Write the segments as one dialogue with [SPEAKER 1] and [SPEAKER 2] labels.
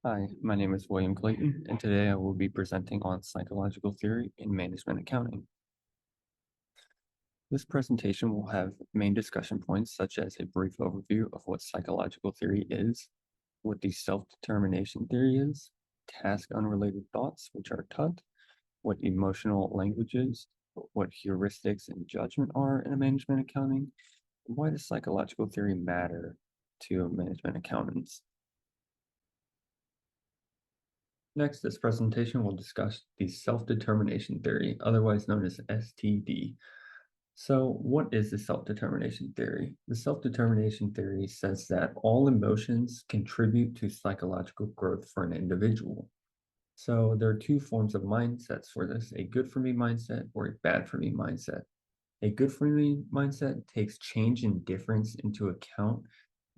[SPEAKER 1] Hi, my name is William Clayton, and today I will be presenting on psychological theory in management accounting. This presentation will have main discussion points such as a brief overview of what psychological theory is, what the self-determination theory is, task unrelated thoughts, which are TUT, what emotional language is, what heuristics and judgment are in a management accounting, and why does psychological theory matter to management accountants. Next, this presentation will discuss the self-determination theory, otherwise known as STD. So, what is the self-determination theory? The self-determination theory says that all emotions contribute to psychological growth for an individual. So, there are two forms of mindsets for this, a good for me mindset or a bad for me mindset. A good for me mindset takes change and difference into account,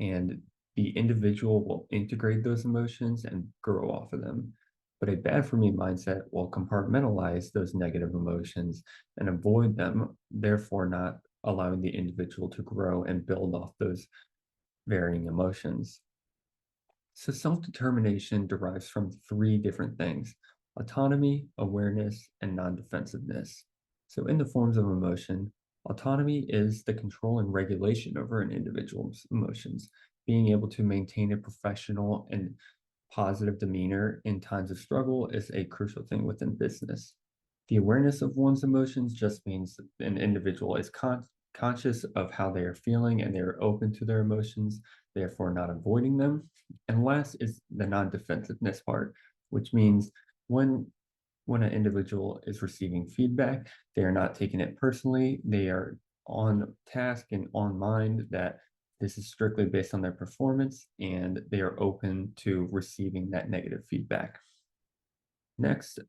[SPEAKER 1] and the individual will integrate those emotions and grow off of them. But a bad for me mindset will compartmentalize those negative emotions and avoid them, therefore, not allowing the individual to grow and build off those varying emotions. So, self determination derives from three different things: autonomy, awareness, and non defensiveness. So, in the forms of emotion, autonomy is the control and regulation over an individual's emotions. Being able to maintain a professional and positive demeanor in times of struggle is a crucial thing within business. The awareness of one's emotions just means that an individual is conscious of how they are feeling and they are open to their emotions, therefore not avoiding them. And last is the non-defensiveness part, which means when when an individual is receiving feedback, they are not taking it personally. They are on task and on mind that this is strictly based on their performance, and they are open to receiving that negative feedback. Next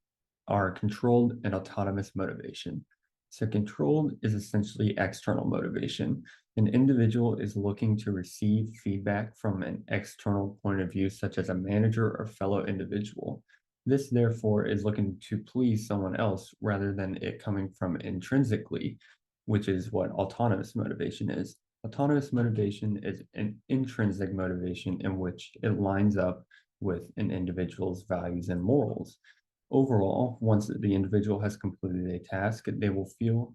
[SPEAKER 1] are controlled and autonomous motivation. So, controlled is essentially external motivation. An individual is looking to receive feedback from an external point of view, such as a manager or fellow individual. This, therefore, is looking to please someone else rather than it coming from intrinsically, which is what autonomous motivation is. Autonomous motivation is an intrinsic motivation in which it lines up with an individual's values and morals. Overall, once the individual has completed a task, they will feel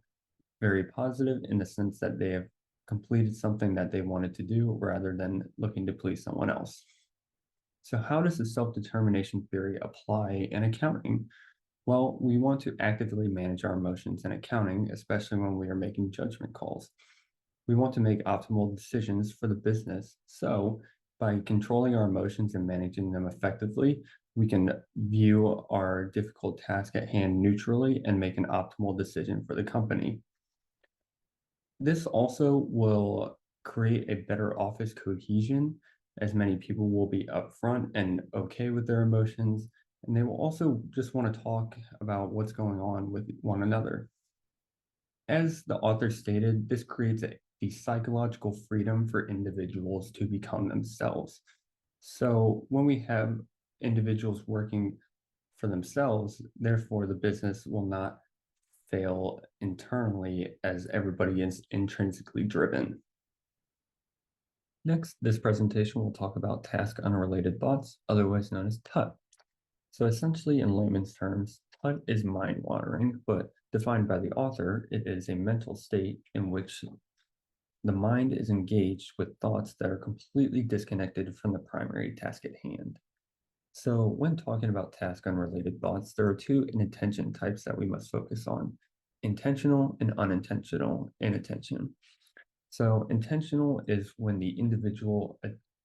[SPEAKER 1] very positive in the sense that they have completed something that they wanted to do rather than looking to please someone else. So, how does the self determination theory apply in accounting? Well, we want to actively manage our emotions in accounting, especially when we are making judgment calls. We want to make optimal decisions for the business. So, by controlling our emotions and managing them effectively, we can view our difficult task at hand neutrally and make an optimal decision for the company. This also will create a better office cohesion, as many people will be upfront and okay with their emotions, and they will also just want to talk about what's going on with one another. As the author stated, this creates the psychological freedom for individuals to become themselves. So when we have individuals working for themselves, therefore the business will not fail internally as everybody is intrinsically driven. Next, this presentation will talk about task unrelated thoughts, otherwise known as TUT. So essentially, in layman's terms, TUT is mind wandering, but defined by the author, it is a mental state in which the mind is engaged with thoughts that are completely disconnected from the primary task at hand. So when talking about task unrelated thoughts, there are two inattention types that we must focus on: intentional and unintentional inattention. So intentional is when the individual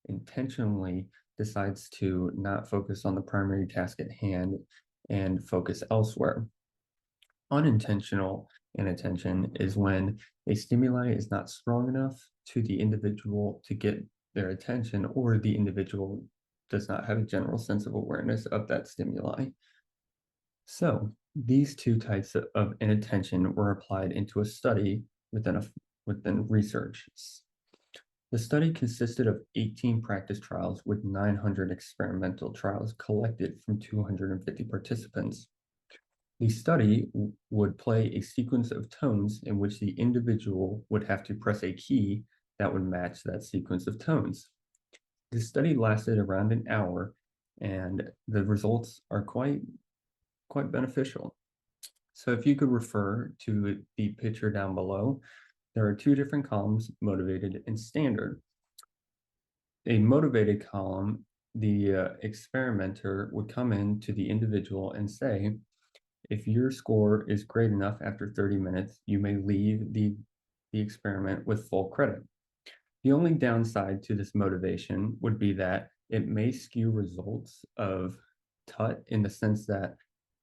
[SPEAKER 1] intentionally decides to not focus on the primary task at hand and focus elsewhere. Unintentional inattention is when a stimuli is not strong enough to the individual to get their attention, or the individual does not have a general sense of awareness of that stimuli. So these two types of inattention were applied into a study within research. The study consisted of 18 practice trials with 900 experimental trials collected from 250 participants. The study would play a sequence of tones in which the individual would have to press a key that would match that sequence of tones. The study lasted around an hour, and the results are quite beneficial. So if you could refer to the picture down below, there are two different columns, motivated and standard. A motivated column, the experimenter would come in to the individual and say, if your score is great enough after 30 minutes, you may leave the experiment with full credit. The only downside to this motivation would be that it may skew results of TUT in the sense that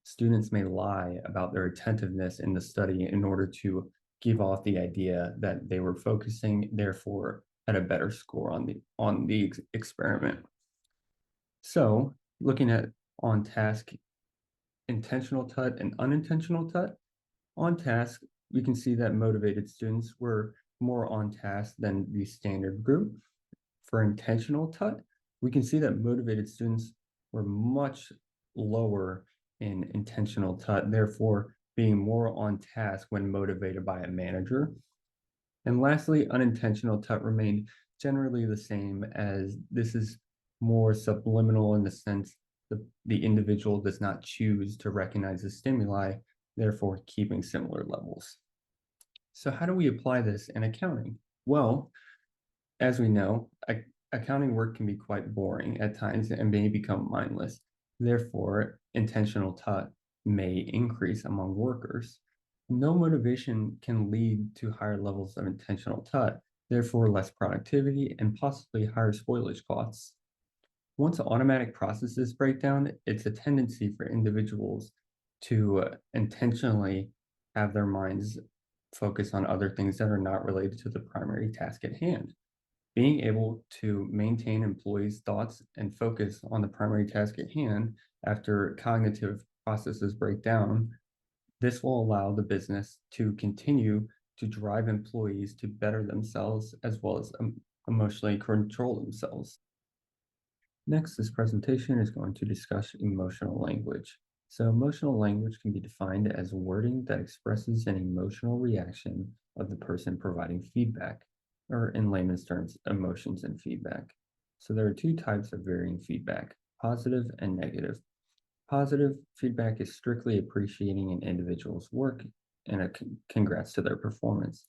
[SPEAKER 1] students may lie about their attentiveness in the study in order to give off the idea that they were focusing, therefore had a better score on the experiment. So, looking at on task intentional TUT and unintentional TUT, on task we can see that motivated students were more on task than the standard group. For intentional TUT, we can see that motivated students were much lower in intentional TUT, therefore being more on task when motivated by a manager. And lastly, unintentional TUT remained generally the same, as this is more subliminal in the sense the individual does not choose to recognize the stimuli, therefore keeping similar levels. So how do we apply this in accounting? Well, as we know, accounting work can be quite boring at times and may become mindless. Therefore, intentional TUT may increase among workers. No motivation can lead to higher levels of intentional TUT, therefore less productivity and possibly higher spoilage costs. Once automatic processes break down, it's a tendency for individuals to intentionally have their minds focus on other things that are not related to the primary task at hand. Being able to maintain employees' thoughts and focus on the primary task at hand after cognitive processes break down, this will allow the business to continue to drive employees to better themselves as well as emotionally control themselves. Next, this presentation is going to discuss emotional language. So emotional language can be defined as wording that expresses an emotional reaction of the person providing feedback, or in layman's terms, emotions and feedback. So there are two types of varying feedback, positive and negative. Positive feedback is strictly appreciating an individual's work and a congrats to their performance.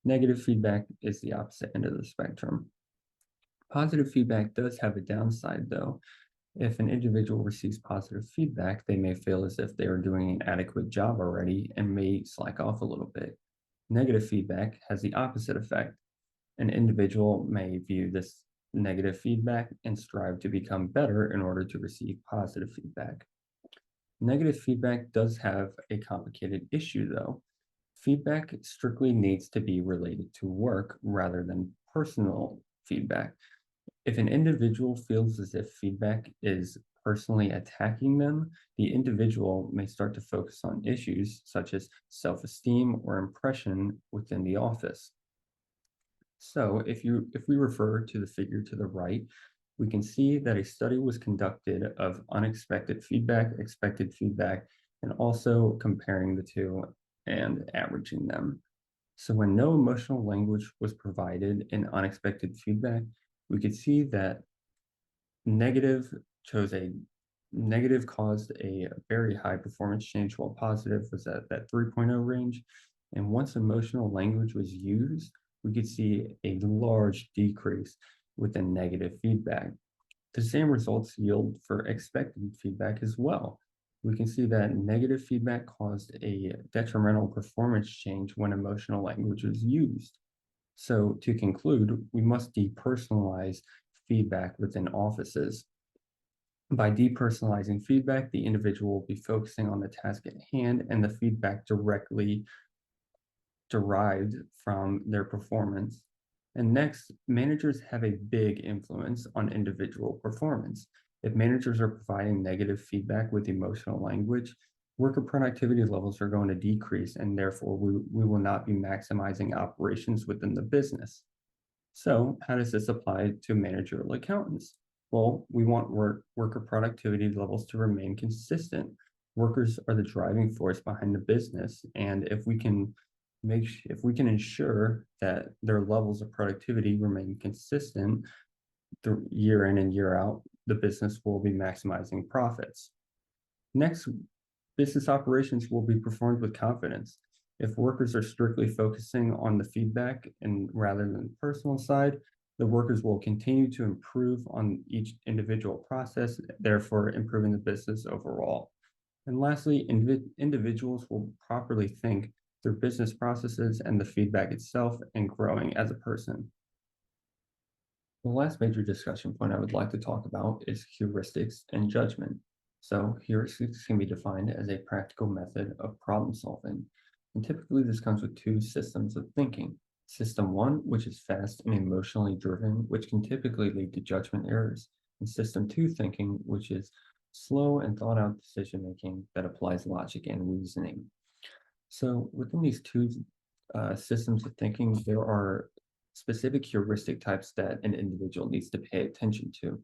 [SPEAKER 1] Negative feedback is the opposite end of the spectrum. Positive feedback does have a downside, though. If an individual receives positive feedback, they may feel as if they are doing an adequate job already and may slack off a little bit. Negative feedback has the opposite effect. An individual may view this negative feedback and strive to become better in order to receive positive feedback. Negative feedback does have a complicated issue, though. Feedback strictly needs to be related to work rather than personal feedback. If an individual feels as if feedback is personally attacking them, the individual may start to focus on issues such as self-esteem or impression within the office. So if we refer to the figure to the right, we can see that a study was conducted of unexpected feedback, expected feedback, and also comparing the two and averaging them. So when no emotional language was provided in unexpected feedback, we could see that negative chose a negative caused a very high performance change, while positive was at that 3.0 range. And once emotional language was used, we could see a large decrease within negative feedback. The same results yield for expected feedback as well. We can see that negative feedback caused a detrimental performance change when emotional language was used. So to conclude, we must depersonalize feedback within offices. By depersonalizing feedback, the individual will be focusing on the task at hand and the feedback directly derived from their performance. And next, managers have a big influence on individual performance. If managers are providing negative feedback with emotional language, worker productivity levels are going to decrease, and therefore we will not be maximizing operations within the business. So how does this apply to managerial accountants? Well, we want worker productivity levels to remain consistent. Workers are the driving force behind the business, and if we can ensure that their levels of productivity remain consistent year in and year out, the business will be maximizing profits. Next, business operations will be performed with confidence. If workers are strictly focusing on the feedback and rather than the personal side, the workers will continue to improve on each individual process, therefore improving the business overall. And lastly, individuals will properly think their business processes and the feedback itself and growing as a person. The last major discussion point I would like to talk about is heuristics and judgment. So, heuristics can be defined as a practical method of problem solving. And typically, this comes with two systems of thinking. System one, which is fast and emotionally driven, which can typically lead to judgment errors. And system two thinking, which is slow and thought out decision making that applies logic and reasoning. So, within these two systems of thinking, there are specific heuristic types that an individual needs to pay attention to.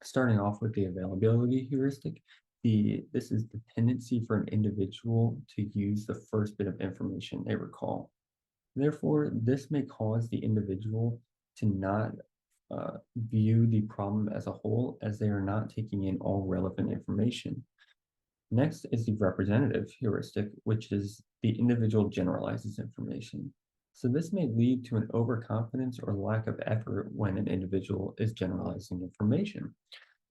[SPEAKER 1] Starting off with the availability heuristic, this is the tendency for an individual to use the first bit of information they recall. Therefore, this may cause the individual to not view the problem as a whole, as they are not taking in all relevant information. Next is the representative heuristic, which is the individual generalizes information. So this may lead to an overconfidence or lack of effort when an individual is generalizing information.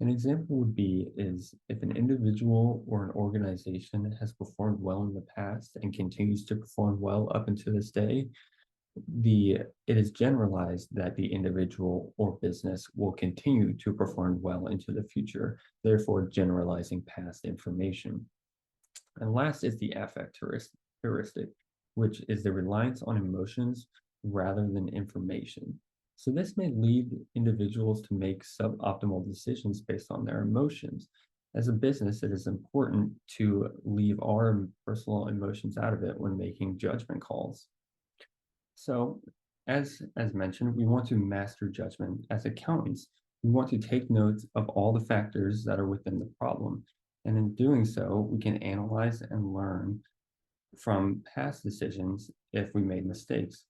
[SPEAKER 1] An example would be is if an individual or an organization has performed well in the past and continues to perform well up until this day, it is generalized that the individual or business will continue to perform well into the future, therefore generalizing past information. And last is the affect heuristic, which is the reliance on emotions rather than information. So this may lead individuals to make suboptimal decisions based on their emotions. As a business, it is important to leave our personal emotions out of it when making judgment calls. So, as mentioned, we want to master judgment as accountants. We want to take notes of all the factors that are within the problem. And in doing so, we can analyze and learn from past decisions if we made mistakes.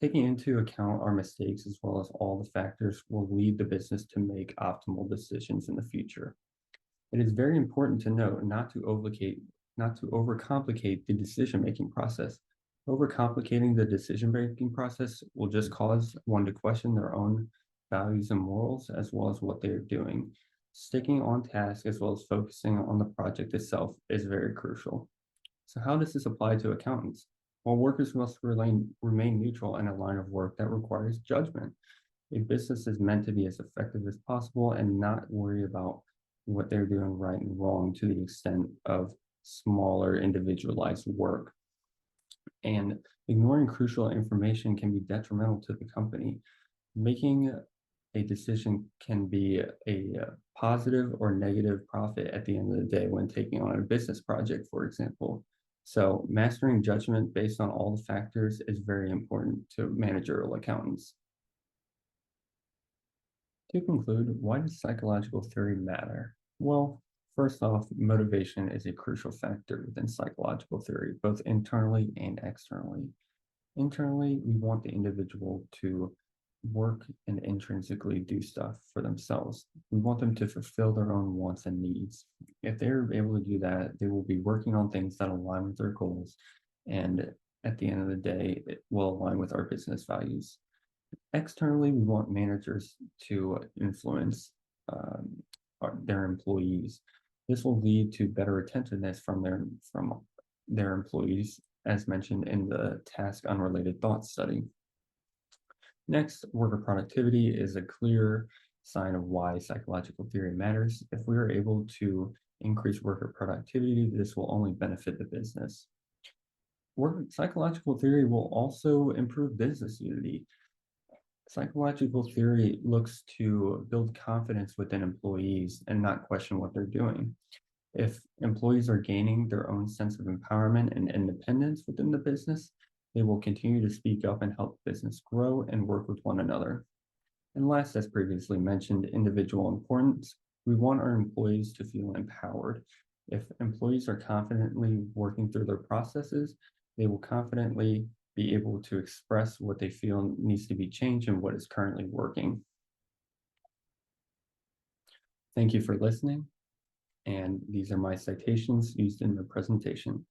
[SPEAKER 1] Taking into account our mistakes as well as all the factors will lead the business to make optimal decisions in the future. It is very important to note not to overcomplicate the decision-making process. Overcomplicating the decision-making process will just cause one to question their own values and morals as well as what they're doing. Sticking on task as well as focusing on the project itself is very crucial. So how does this apply to accountants? Well, workers must remain neutral in a line of work that requires judgment. A business is meant to be as effective as possible and not worry about what they're doing right and wrong to the extent of smaller individualized work. And ignoring crucial information can be detrimental to the company. Making a decision can be a positive or negative profit at the end of the day when taking on a business project, for example. So mastering judgment based on all the factors is very important to managerial accountants. To conclude, why does psychological theory matter? Well, first off, motivation is a crucial factor within psychological theory, both internally and externally. Internally, we want the individual to work and intrinsically do stuff for themselves. We want them to fulfill their own wants and needs. If they're able to do that, they will be working on things that align with their goals. And at the end of the day, it will align with our business values. Externally, we want managers to influence their employees. This will lead to better attentiveness from their employees, as mentioned in the task unrelated thoughts study. Next, worker productivity is a clear sign of why psychological theory matters. If we are able to increase worker productivity, this will only benefit the business. Psychological theory will also improve business unity. Psychological theory looks to build confidence within employees and not question what they're doing. If employees are gaining their own sense of empowerment and independence within the business, they will continue to speak up and help business grow and work with one another. And last, as previously mentioned, individual importance. We want our employees to feel empowered. If employees are confidently working through their processes, they will confidently be able to express what they feel needs to be changed and what is currently working. Thank you for listening, and these are my citations used in the presentation.